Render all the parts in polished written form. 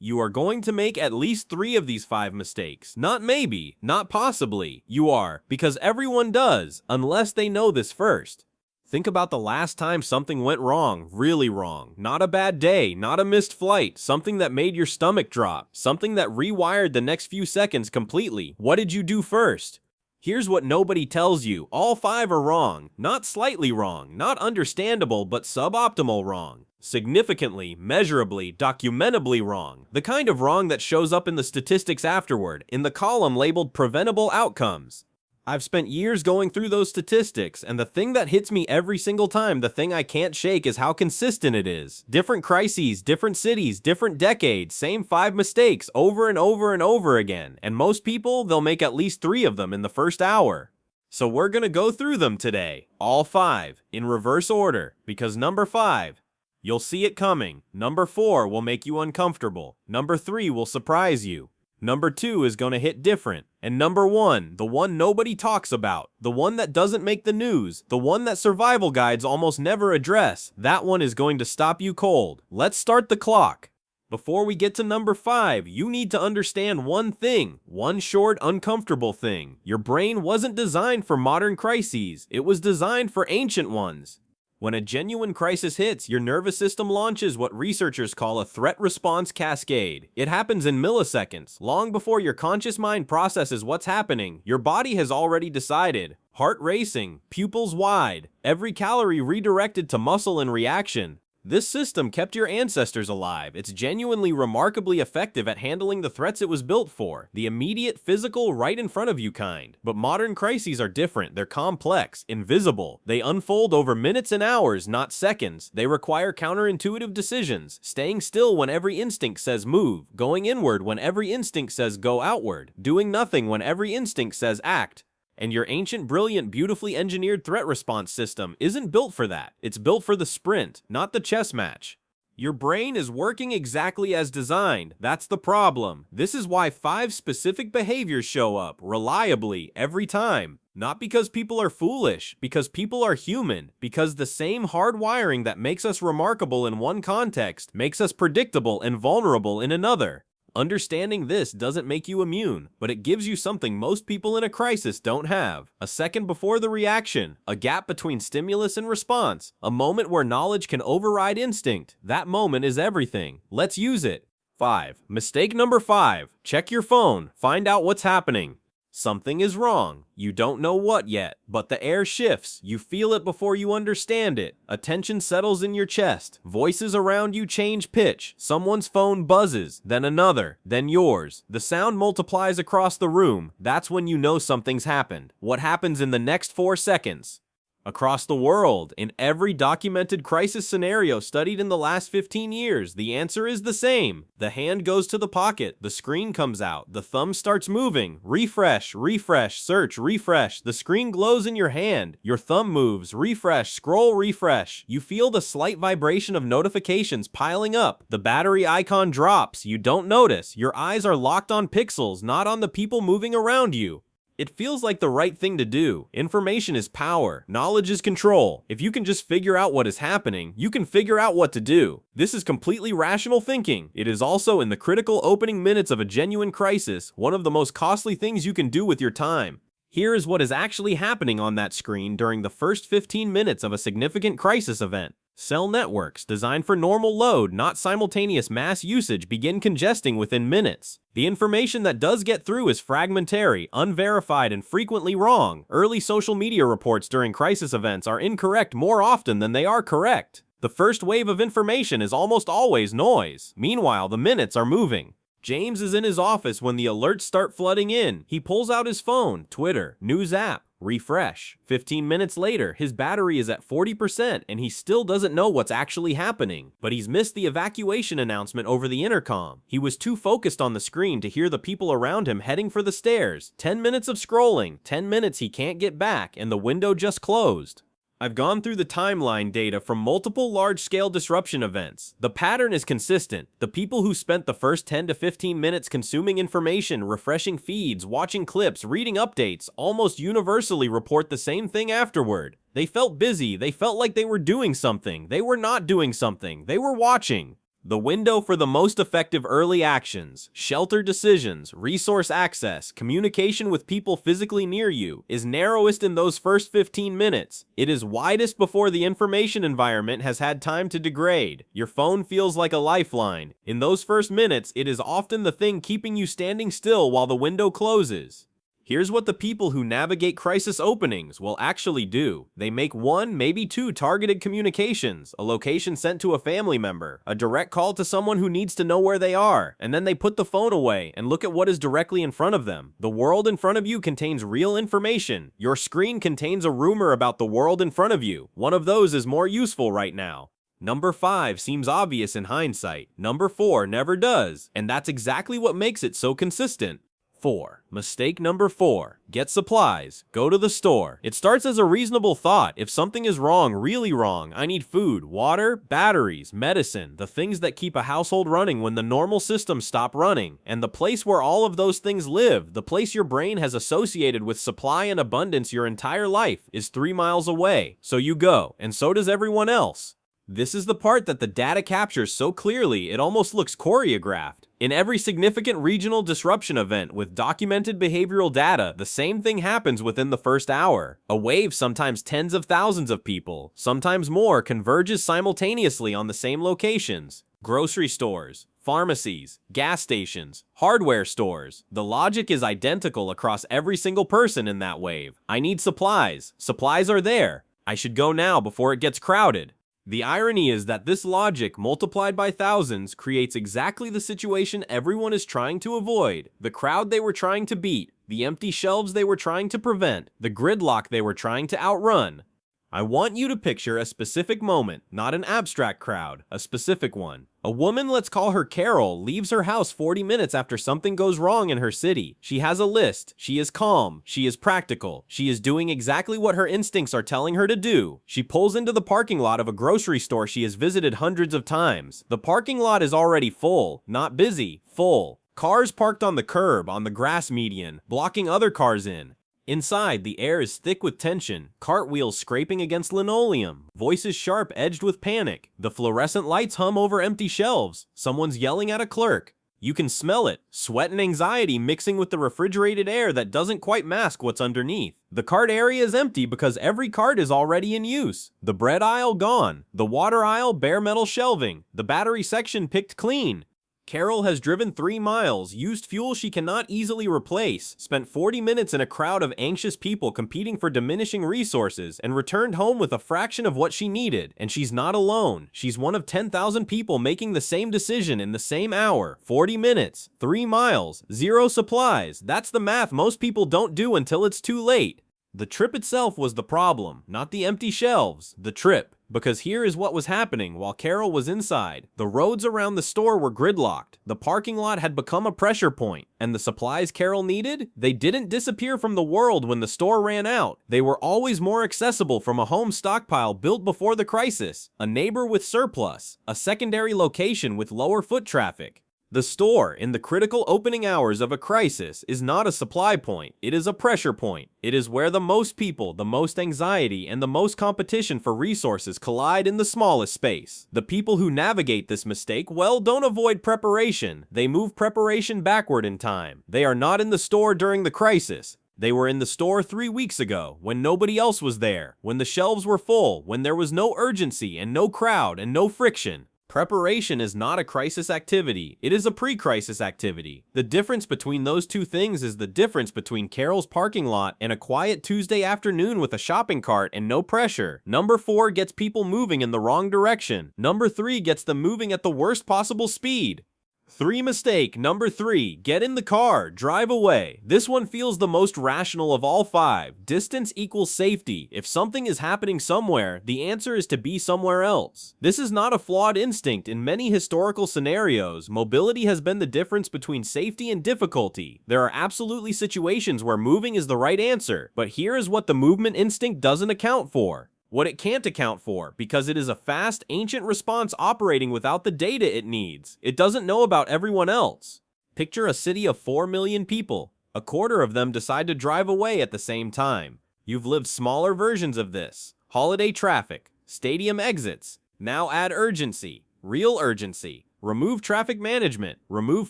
You are going to make at least 3 of these 5 mistakes. Not maybe, not possibly. You are, because everyone does, unless they know this first. Think about the last time something went wrong, really wrong. Not a bad day, not a missed flight, something that made your stomach drop, something that rewired the next few seconds completely. What did you do first? Here's what nobody tells you. All 5 are wrong. Not slightly wrong, not understandable, but suboptimal wrong. Significantly, measurably, documentably wrong. The kind of wrong that shows up in the statistics afterward, in the column labeled preventable outcomes. I've spent years going through those statistics, and the thing that hits me every single time, the thing I can't shake, is how consistent it is. Different crises, different cities, different decades, same 5 mistakes over and over and over again. And most people, they'll make at least 3 of them in the first hour. So we're gonna go through them today, all 5, in reverse order, because number 5, you'll see it coming. Number 4 will make you uncomfortable. Number 3 will surprise you. Number 2 is going to hit different. And number 1, the one nobody talks about, the one that doesn't make the news, the one that survival guides almost never address, that one is going to stop you cold. Let's start the clock. Before we get to number 5, you need to understand one thing, one short, uncomfortable thing. Your brain wasn't designed for modern crises, it was designed for ancient ones. When a genuine crisis hits, your nervous system launches what researchers call a threat response cascade. It happens in milliseconds. Long before your conscious mind processes what's happening, your body has already decided. Heart racing, pupils wide, every calorie redirected to muscle in reaction. This system kept your ancestors alive. It's genuinely remarkably effective at handling the threats it was built for, the immediate, physical, right in front of you kind. But modern crises are different. They're complex, invisible. They unfold over minutes and hours, not seconds. They require counterintuitive decisions, staying still when every instinct says move, going inward when every instinct says go outward, doing nothing when every instinct says act. And your ancient, brilliant, beautifully engineered threat response system isn't built for that. It's built for the sprint, not the chess match. Your brain is working exactly as designed. That's the problem. This is why 5 specific behaviors show up, reliably, every time. Not because people are foolish, because people are human, because the same hardwiring that makes us remarkable in one context makes us predictable and vulnerable in another. Understanding this doesn't make you immune, but it gives you something most people in a crisis don't have. A second before the reaction, a gap between stimulus and response, a moment where knowledge can override instinct. That moment is everything. Let's use it. 5. Mistake number 5. Check your phone. Find out what's happening. Something is wrong. You don't know what yet, but the air shifts. You feel it before you understand it. A tension settles in your chest. Voices around you change pitch. Someone's phone buzzes, then another, then yours. The sound multiplies across the room. That's when you know something's happened. What happens in the next 4 seconds? Across the world, in every documented crisis scenario studied in the last 15 years, the answer is the same. The hand goes to the pocket, the screen comes out, the thumb starts moving, refresh, refresh, search, refresh, the screen glows in your hand, your thumb moves, refresh, scroll, refresh. You feel the slight vibration of notifications piling up, the battery icon drops, you don't notice, your eyes are locked on pixels, not on the people moving around you. It feels like the right thing to do. Information is power. Knowledge is control. If you can just figure out what is happening, you can figure out what to do. This is completely rational thinking. It is also, in the critical opening minutes of a genuine crisis, one of the most costly things you can do with your time. Here is what is actually happening on that screen during the first 15 minutes of a significant crisis event. Cell networks, designed for normal load, not simultaneous mass usage, begin congesting within minutes. The information that does get through is fragmentary, unverified, and frequently wrong. Early social media reports during crisis events are incorrect more often than they are correct. The first wave of information is almost always noise. Meanwhile, the minutes are moving. James is in his office when the alerts start flooding in. He pulls out his phone, Twitter, news app, refresh. 15 minutes later, his battery is at 40% and he still doesn't know what's actually happening. But he's missed the evacuation announcement over the intercom. He was too focused on the screen to hear the people around him heading for the stairs. 10 minutes of scrolling, 10 minutes he can't get back, and the window just closed. I've gone through the timeline data from multiple large-scale disruption events. The pattern is consistent. The people who spent the first 10 to 15 minutes consuming information, refreshing feeds, watching clips, reading updates, almost universally report the same thing afterward. They felt busy. They felt like they were doing something. They were not doing something. They were watching. The window for the most effective early actions, shelter decisions, resource access, communication with people physically near you is narrowest in those first 15 minutes. It is widest before the information environment has had time to degrade. Your phone feels like a lifeline. In those first minutes, it is often the thing keeping you standing still while the window closes. Here's what the people who navigate crisis openings will actually do. They make 1, maybe 2 targeted communications, a location sent to a family member, a direct call to someone who needs to know where they are, and then they put the phone away and look at what is directly in front of them. The world in front of you contains real information. Your screen contains a rumor about the world in front of you. One of those is more useful right now. Number 5 seems obvious in hindsight. Number 4 never does, and that's exactly what makes it so consistent. 4. Mistake number 4. Get supplies. Go to the store. It starts as a reasonable thought. If something is wrong, really wrong, I need food, water, batteries, medicine, the things that keep a household running when the normal systems stop running. And the place where all of those things live, the place your brain has associated with supply and abundance your entire life, is 3 miles away. So you go, and so does everyone else. This is the part that the data captures so clearly it almost looks choreographed. In every significant regional disruption event with documented behavioral data, the same thing happens within the first hour. A wave, sometimes tens of thousands of people, sometimes more, converges simultaneously on the same locations. Grocery stores, pharmacies, gas stations, hardware stores. The logic is identical across every single person in that wave. I need supplies. Supplies are there. I should go now before it gets crowded. The irony is that this logic, multiplied by thousands, creates exactly the situation everyone is trying to avoid. The crowd they were trying to beat, the empty shelves they were trying to prevent, the gridlock they were trying to outrun. I want you to picture a specific moment, not an abstract crowd, a specific one. A woman, let's call her Carol, leaves her house 40 minutes after something goes wrong in her city. She has a list. She is calm. She is practical. She is doing exactly what her instincts are telling her to do. She pulls into the parking lot of a grocery store she has visited hundreds of times. The parking lot is already full, not busy, full. Cars parked on the curb, on the grass median, blocking other cars in. Inside, the air is thick with tension, cartwheels scraping against linoleum, voices sharp edged with panic. The fluorescent lights hum over empty shelves. Someone's yelling at a clerk. You can smell it, sweat and anxiety mixing with the refrigerated air that doesn't quite mask what's underneath. The cart area is empty because every cart is already in use. The bread aisle gone, the water aisle bare metal shelving, the battery section picked clean. Carol has driven 3 miles, used fuel she cannot easily replace, spent 40 minutes in a crowd of anxious people competing for diminishing resources, and returned home with a fraction of what she needed. And she's not alone. She's one of 10,000 people making the same decision in the same hour. 40 minutes, 3 miles, 0 supplies. That's the math most people don't do until it's too late. The trip itself was the problem, not the empty shelves. The trip. Because here is what was happening while Carol was inside. The roads around the store were gridlocked. The parking lot had become a pressure point. And the supplies Carol needed? They didn't disappear from the world when the store ran out. They were always more accessible from a home stockpile built before the crisis. A neighbor with surplus. A secondary location with lower foot traffic. The store, in the critical opening hours of a crisis, is not a supply point. It is a pressure point. It is where the most people, the most anxiety, and the most competition for resources collide in the smallest space. The people who navigate this mistake, well, don't avoid preparation. They move preparation backward in time. They are not in the store during the crisis. They were in the store 3 weeks ago, when nobody else was there, when the shelves were full, when there was no urgency and no crowd and no friction. Preparation is not a crisis activity, it is a pre-crisis activity. The difference between those two things is the difference between Carol's parking lot and a quiet Tuesday afternoon with a shopping cart and no pressure. Number 4 gets people moving in the wrong direction. Number 3 gets them moving at the worst possible speed. 3 mistake. Number 3, get in the car, drive away. This one feels the most rational of all 5. Distance equals safety. If something is happening somewhere, the answer is to be somewhere else. This is not a flawed instinct. In many historical scenarios, mobility has been the difference between safety and difficulty. There are absolutely situations where moving is the right answer, but here is what the movement instinct doesn't account for. What it can't account for, because it is a fast, ancient response operating without the data it needs. It doesn't know about everyone else. Picture a city of 4 million people. A quarter of them decide to drive away at the same time. You've lived smaller versions of this. Holiday traffic, stadium exits. Now add urgency, real urgency. Remove traffic management. Remove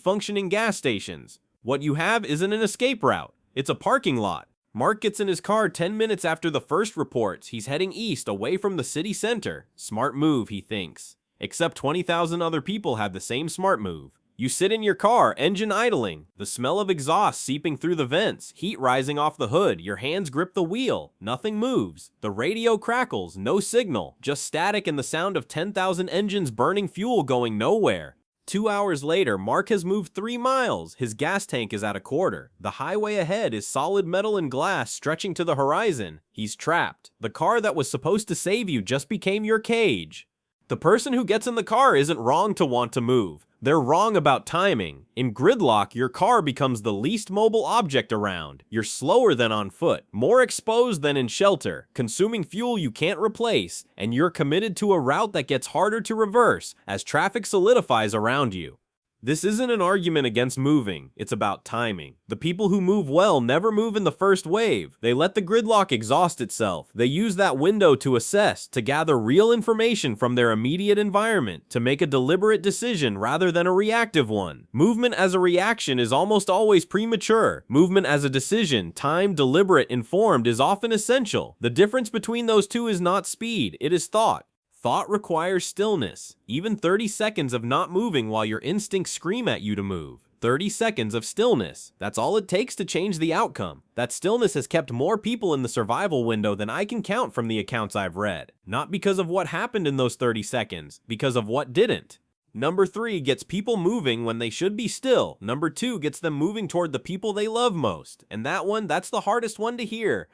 functioning gas stations. What you have isn't an escape route. It's a parking lot. Mark gets in his car 10 minutes after the first reports. He's heading east, away from the city center. Smart move, he thinks. Except 20,000 other people have the same smart move. You sit in your car, engine idling, the smell of exhaust seeping through the vents, heat rising off the hood, your hands grip the wheel, nothing moves. The radio crackles, no signal, just static and the sound of 10,000 engines burning fuel going nowhere. 2 hours later, Mark has moved 3 miles. His gas tank is at a quarter. The highway ahead is solid metal and glass stretching to the horizon. He's trapped. The car that was supposed to save you just became your cage. The person who gets in the car isn't wrong to want to move. They're wrong about timing. In gridlock, your car becomes the least mobile object around. You're slower than on foot, more exposed than in shelter, consuming fuel you can't replace, and you're committed to a route that gets harder to reverse as traffic solidifies around you. This isn't an argument against moving, it's about timing. The people who move well never move in the first wave. They let the gridlock exhaust itself. They use that window to assess, to gather real information from their immediate environment, to make a deliberate decision rather than a reactive one. Movement as a reaction is almost always premature. Movement as a decision, timed, deliberate, informed, is often essential. The difference between those two is not speed, it is thought. Thought requires stillness. Even 30 seconds of not moving while your instincts scream at you to move. 30 seconds of stillness. That's all it takes to change the outcome. That stillness has kept more people in the survival window than I can count from the accounts I've read. Not because of what happened in those 30 seconds, because of what didn't. Number 3 gets people moving when they should be still. Number 2 gets them moving toward the people they love most. And that's the hardest one to hear.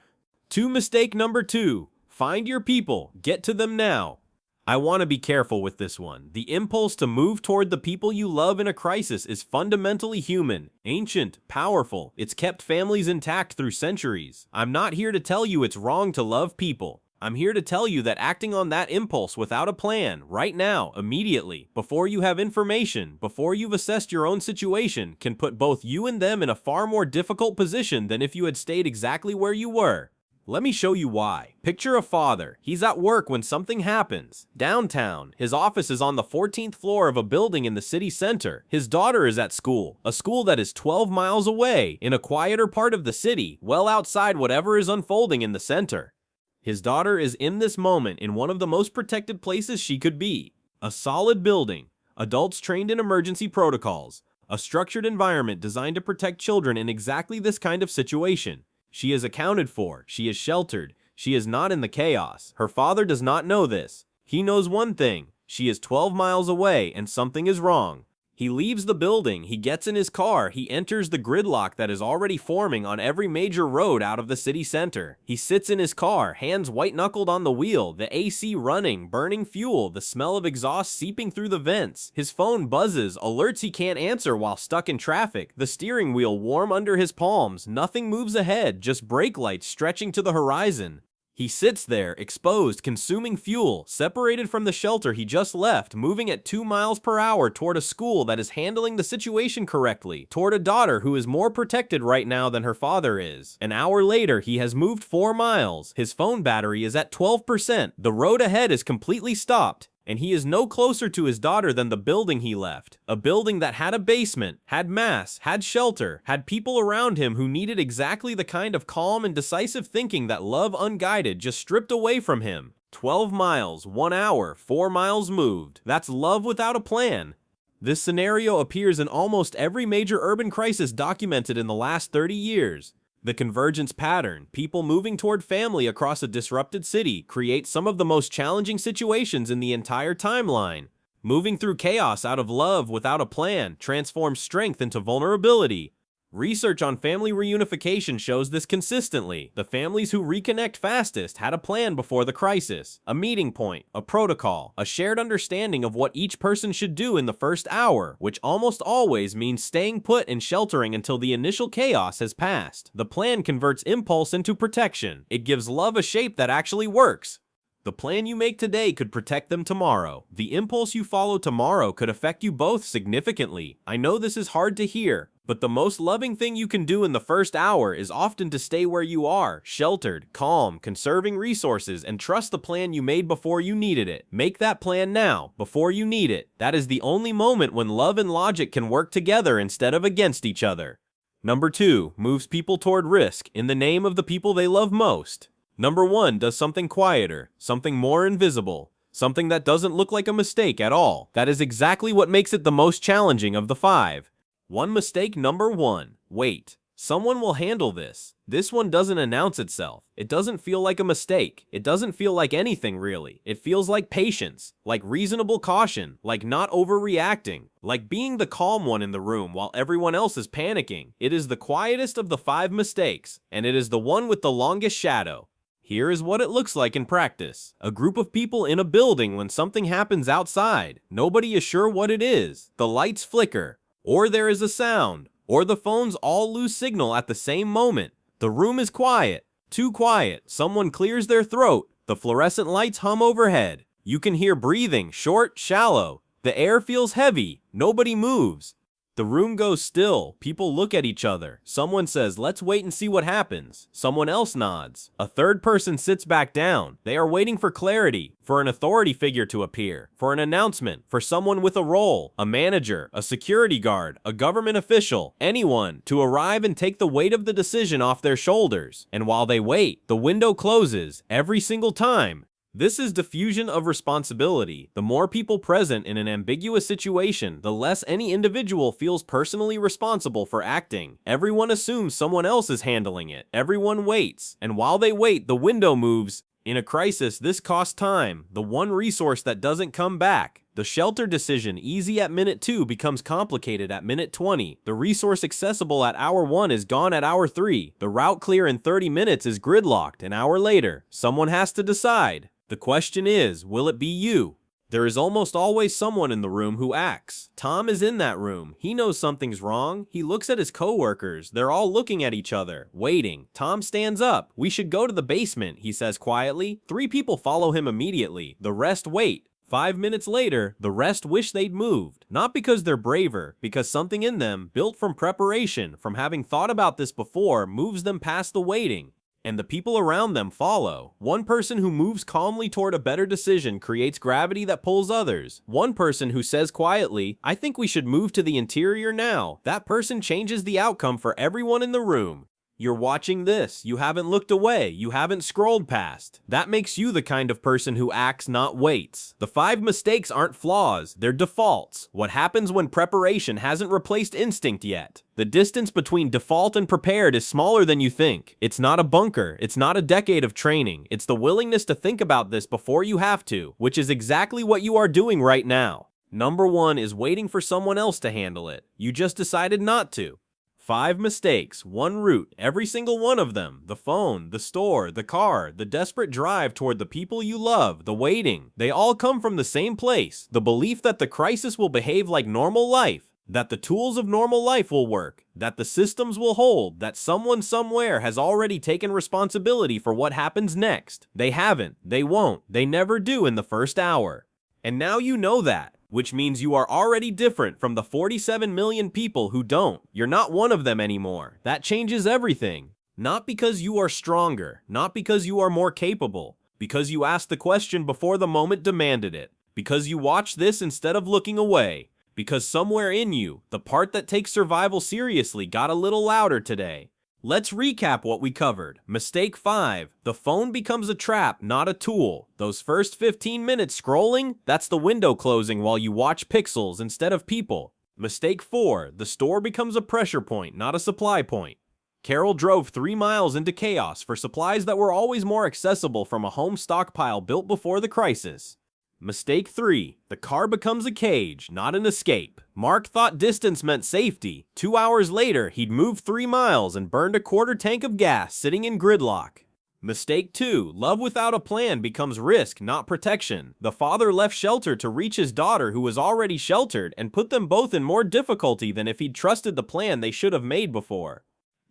Mistake number 2. Find your people. Get to them now. I want to be careful with this one. The impulse to move toward the people you love in a crisis is fundamentally human, ancient, powerful. It's kept families intact through centuries. I'm not here to tell you it's wrong to love people. I'm here to tell you that acting on that impulse without a plan, right now, immediately, before you have information, before you've assessed your own situation, can put both you and them in a far more difficult position than if you had stayed exactly where you were. Let me show you why. Picture a father. He's at work when something happens. Downtown, his office is on the 14th floor of a building in the city center. His daughter is at school, a school that is 12 miles away, in a quieter part of the city, well outside whatever is unfolding in the center. His daughter is in this moment in one of the most protected places she could be. A solid building, adults trained in emergency protocols, a structured environment designed to protect children in exactly this kind of situation. She is accounted for, she is sheltered, she is not in the chaos. Her father does not know this. He knows one thing, she is 12 miles away and something is wrong. He leaves the building, he gets in his car, he enters the gridlock that is already forming on every major road out of the city center. He sits in his car, hands white-knuckled on the wheel, the AC running, burning fuel, the smell of exhaust seeping through the vents. His phone buzzes, alerts he can't answer while stuck in traffic, the steering wheel warm under his palms, nothing moves ahead, just brake lights stretching to the horizon. He sits there, exposed, consuming fuel, separated from the shelter he just left, moving at 2 miles per hour toward a school that is handling the situation correctly, toward a daughter who is more protected right now than her father is. An hour later, he has moved 4 miles. His phone battery is at 12%. The road ahead is completely stopped. And he is no closer to his daughter than the building he left. A building that had a basement, had mass, had shelter, had people around him who needed exactly the kind of calm and decisive thinking that love unguided just stripped away from him. 12 miles, 1 hour, 4 miles moved. That's love without a plan. This scenario appears in almost every major urban crisis documented in the last 30 years. The convergence pattern, people moving toward family across a disrupted city, creates some of the most challenging situations in the entire timeline. Moving through chaos out of love without a plan transforms strength into vulnerability. Research on family reunification shows this consistently. The families who reconnect fastest had a plan before the crisis, a meeting point, a protocol, a shared understanding of what each person should do in the first hour, which almost always means staying put and sheltering until the initial chaos has passed. The plan converts impulse into protection. It gives love a shape that actually works. The plan you make today could protect them tomorrow. The impulse you follow tomorrow could affect you both significantly. I know this is hard to hear, but the most loving thing you can do in the first hour is often to stay where you are, sheltered, calm, conserving resources, and trust the plan you made before you needed it. Make that plan now, before you need it. That is the only moment when love and logic can work together instead of against each other. Number 2, moves people toward risk in the name of the people they love most. Number 1 does something quieter, something more invisible, something that doesn't look like a mistake at all. That is exactly what makes it the most challenging of the 5. One mistake number 1, wait. Someone will handle this. This one doesn't announce itself. It doesn't feel like a mistake. It doesn't feel like anything really. It feels like patience, like reasonable caution, like not overreacting, like being the calm one in the room while everyone else is panicking. It is the quietest of the 5 mistakes, and it is the one with the longest shadow. Here is what it looks like in practice. A group of people in a building when something happens outside. Nobody is sure what it is. The lights flicker, or there is a sound, or the phones all lose signal at the same moment. The room is quiet, too quiet. Someone clears their throat. The fluorescent lights hum overhead. You can hear breathing, short, shallow. The air feels heavy. Nobody moves. The room goes still. People look at each other. Someone says, "Let's wait and see what happens." Someone else nods. A third person sits back down. They are waiting for clarity, for an authority figure to appear, for an announcement, for someone with a role, a manager, a security guard, a government official, anyone, to arrive and take the weight of the decision off their shoulders. And while they wait, the window closes every single time. This is diffusion of responsibility. The more people present in an ambiguous situation, the less any individual feels personally responsible for acting. Everyone assumes someone else is handling it. Everyone waits. And while they wait, the window moves. In a crisis, this costs time, the one resource that doesn't come back. The shelter decision, easy at minute 2, becomes complicated at minute 20. The resource accessible at hour 1 is gone at hour 3. The route clear in 30 minutes is gridlocked an hour later. Someone has to decide. The question is, will it be you? There is almost always someone in the room who acts. Tom is in that room. He knows something's wrong. He looks at his coworkers. They're all looking at each other, waiting. Tom stands up. "We should go to the basement," he says quietly. 3 people follow him immediately. The rest wait. 5 minutes later, the rest wish they'd moved. Not because they're braver, because something in them, built from preparation, from having thought about this before, moves them past the waiting. And the people around them follow. One person who moves calmly toward a better decision creates gravity that pulls others. One person who says quietly, "I think we should move to the interior now." That person changes the outcome for everyone in the room. You're watching this. You haven't looked away. You haven't scrolled past. That makes you the kind of person who acts, not waits. The 5 mistakes aren't flaws. They're defaults. What happens when preparation hasn't replaced instinct yet? The distance between default and prepared is smaller than you think. It's not a bunker. It's not a decade of training. It's the willingness to think about this before you have to, which is exactly what you are doing right now. Number 1 is waiting for someone else to handle it. You just decided not to. 5 mistakes, 1 route, every single one of them. The phone, the store, the car, the desperate drive toward the people you love, the waiting. They all come from the same place. The belief that the crisis will behave like normal life, that the tools of normal life will work, that the systems will hold, that someone somewhere has already taken responsibility for what happens next. They haven't, they won't, they never do in the first hour. And now you know that, which means you are already different from the 47 million people who don't. You're not one of them anymore. That changes everything. Not because you are stronger, not because you are more capable, because you asked the question before the moment demanded it, because you watched this instead of looking away, because somewhere in you, the part that takes survival seriously got a little louder today. Let's recap what we covered. Mistake 5. The phone becomes a trap, not a tool. Those first 15 minutes scrolling, that's the window closing while you watch pixels instead of people. Mistake 4. The store becomes a pressure point, not a supply point. Carol drove 3 miles into chaos for supplies that were always more accessible from a home stockpile built before the crisis. Mistake 3. The car becomes a cage, not an escape. Mark thought distance meant safety. 2 hours later, he'd moved 3 miles and burned a quarter tank of gas sitting in gridlock. Mistake 2. Love without a plan becomes risk, not protection. The father left shelter to reach his daughter who was already sheltered and put them both in more difficulty than if he'd trusted the plan they should have made before.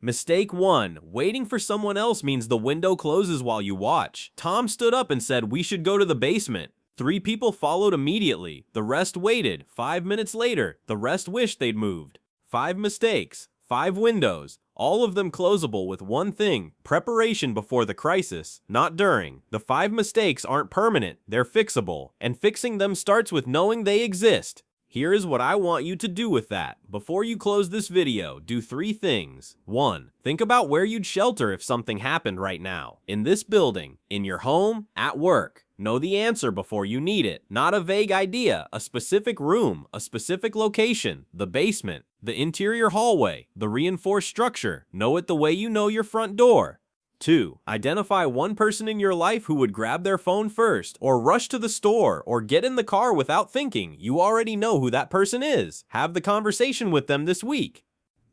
Mistake 1. Waiting for someone else means the window closes while you watch. Tom stood up and said, "We should go to the basement." 3 people followed immediately. The rest waited. 5 minutes later, the rest wished they'd moved. 5 mistakes. 5 windows. All of them closable with one thing: preparation before the crisis, not during. The 5 mistakes aren't permanent, they're fixable, and fixing them starts with knowing they exist. Here is what I want you to do with that. Before you close this video, do 3 things. 1. Think about where you'd shelter if something happened right now. In this building, in your home, at work. Know the answer before you need it. Not a vague idea, a specific room, a specific location, the basement, the interior hallway, the reinforced structure. Know it the way you know your front door. 2. Identify one person in your life who would grab their phone first, or rush to the store, or get in the car without thinking. You already know who that person is. Have the conversation with them this week.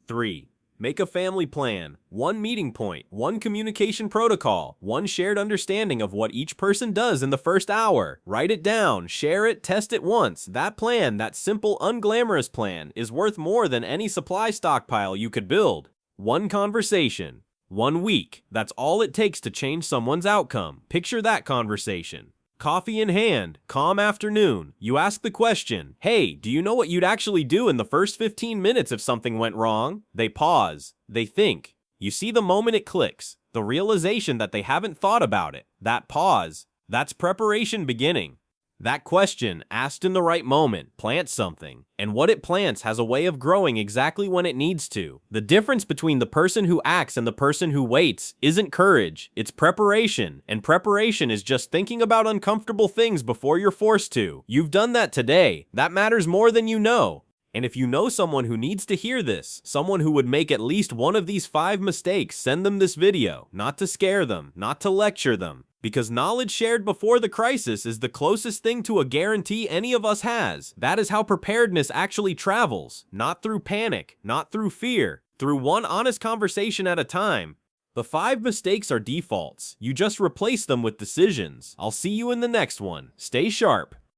3. Make a family plan. One meeting point, one communication protocol, one shared understanding of what each person does in the first hour. Write it down, share it, test it once. That plan, that simple, unglamorous plan, is worth more than any supply stockpile you could build. One conversation. 1 week. That's all it takes to change someone's outcome. Picture that conversation. Coffee in hand, calm afternoon. You ask the question, "Hey, do you know what you'd actually do in the first 15 minutes if something went wrong?" They pause. They think. You see the moment it clicks. The realization that they haven't thought about it. That pause. That's preparation beginning. That question, asked in the right moment, plants something. And what it plants has a way of growing exactly when it needs to. The difference between the person who acts and the person who waits isn't courage, it's preparation. And preparation is just thinking about uncomfortable things before you're forced to. You've done that today. That matters more than you know. And if you know someone who needs to hear this, someone who would make at least one of these 5 mistakes, send them this video. Not to scare them, not to lecture them. Because knowledge shared before the crisis is the closest thing to a guarantee any of us has. That is how preparedness actually travels. Not through panic, not through fear, through one honest conversation at a time. The 5 mistakes are defaults. You just replace them with decisions. I'll see you in the next one. Stay sharp.